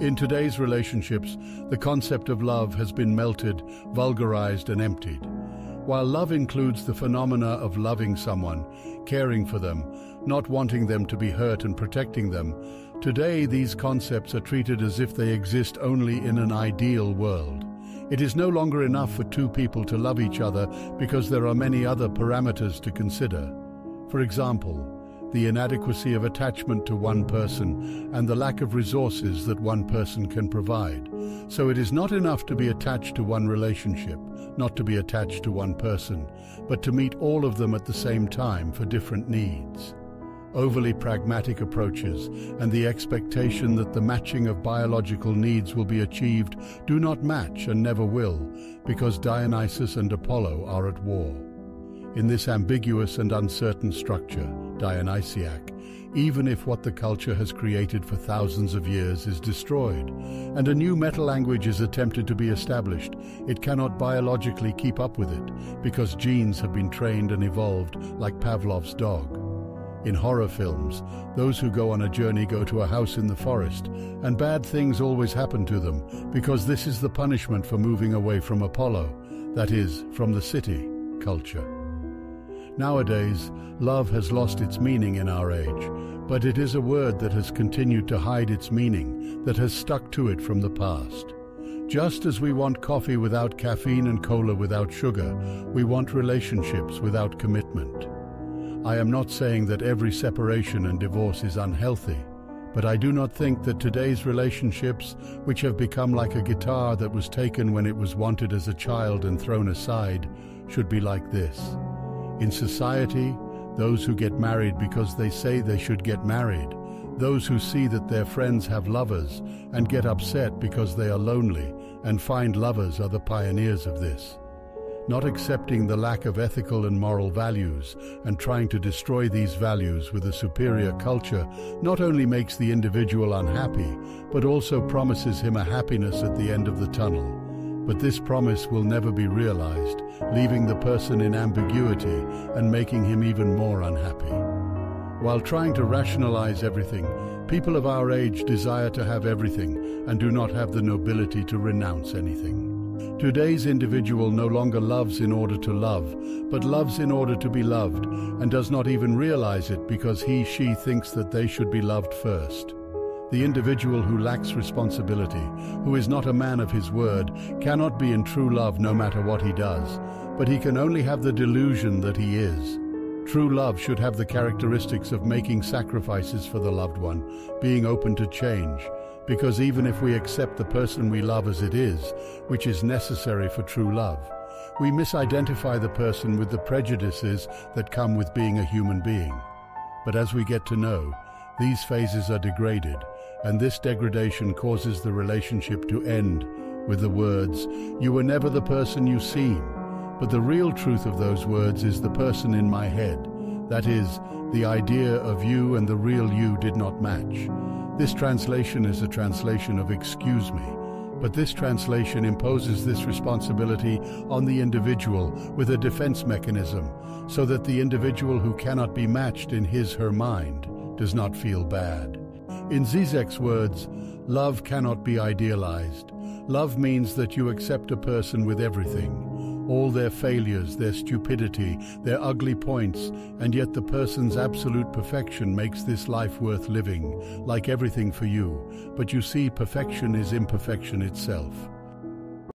In today's relationships, the concept of love has been melted, vulgarized, and emptied. While love includes the phenomena of loving someone, caring for them, not wanting them to be hurt and protecting them, today these concepts are treated as if they exist only in an ideal world. It is no longer enough for two people to love each other because there are many other parameters to consider. For example, the inadequacy of attachment to one person and the lack of resources that one person can provide. So it is not enough to be attached to one relationship, not to be attached to one person, but to meet all of them at the same time for different needs. Overly pragmatic approaches and the expectation that the matching of biological needs will be achieved do not match and never will, because Dionysus and Apollo are at war. In this ambiguous and uncertain structure, Dionysiac, even if what the culture has created for thousands of years is destroyed, and a new meta-language is attempted to be established, it cannot biologically keep up with it, because genes have been trained and evolved like Pavlov's dog. In horror films, those who go on a journey go to a house in the forest, and bad things always happen to them, because this is the punishment for moving away from Apollo, that is, from the city culture. Nowadays, love has lost its meaning in our age, but it is a word that has continued to hide its meaning, that has stuck to it from the past. Just as we want coffee without caffeine and cola without sugar, we want relationships without commitment. I am not saying that every separation and divorce is unhealthy, but I do not think that today's relationships, which have become like a guitar that was taken when it was wanted as a child and thrown aside, should be like this. In society, those who get married because they say they should get married, those who see that their friends have lovers and get upset because they are lonely and find lovers are the pioneers of this. Not accepting the lack of ethical and moral values and trying to destroy these values with a superior culture not only makes the individual unhappy, but also promises him a happiness at the end of the tunnel. But this promise will never be realized, leaving the person in ambiguity and making him even more unhappy. While trying to rationalize everything, people of our age desire to have everything and do not have the nobility to renounce anything. Today's individual no longer loves in order to love, but loves in order to be loved, and does not even realize it because she thinks that they should be loved first. The individual who lacks responsibility, who is not a man of his word, cannot be in true love no matter what he does, but he can only have the delusion that he is. True love should have the characteristics of making sacrifices for the loved one, being open to change, because even if we accept the person we love as it is, which is necessary for true love, we misidentify the person with the prejudices that come with being a human being. But as we get to know, these phases are degraded, and this degradation causes the relationship to end with the words, "You were never the person you seem." But the real truth of those words is the person in my head. That is, the idea of you and the real you did not match. This translation is a translation of "excuse me," but this translation imposes this responsibility on the individual with a defense mechanism, so that the individual who cannot be matched in his/her mind does not feel bad. In Zizek's words, love cannot be idealized. Love means that you accept a person with everything, all their failures, their stupidity, their ugly points, and yet the person's absolute perfection makes this life worth living, like everything for you. But you see, perfection is imperfection itself.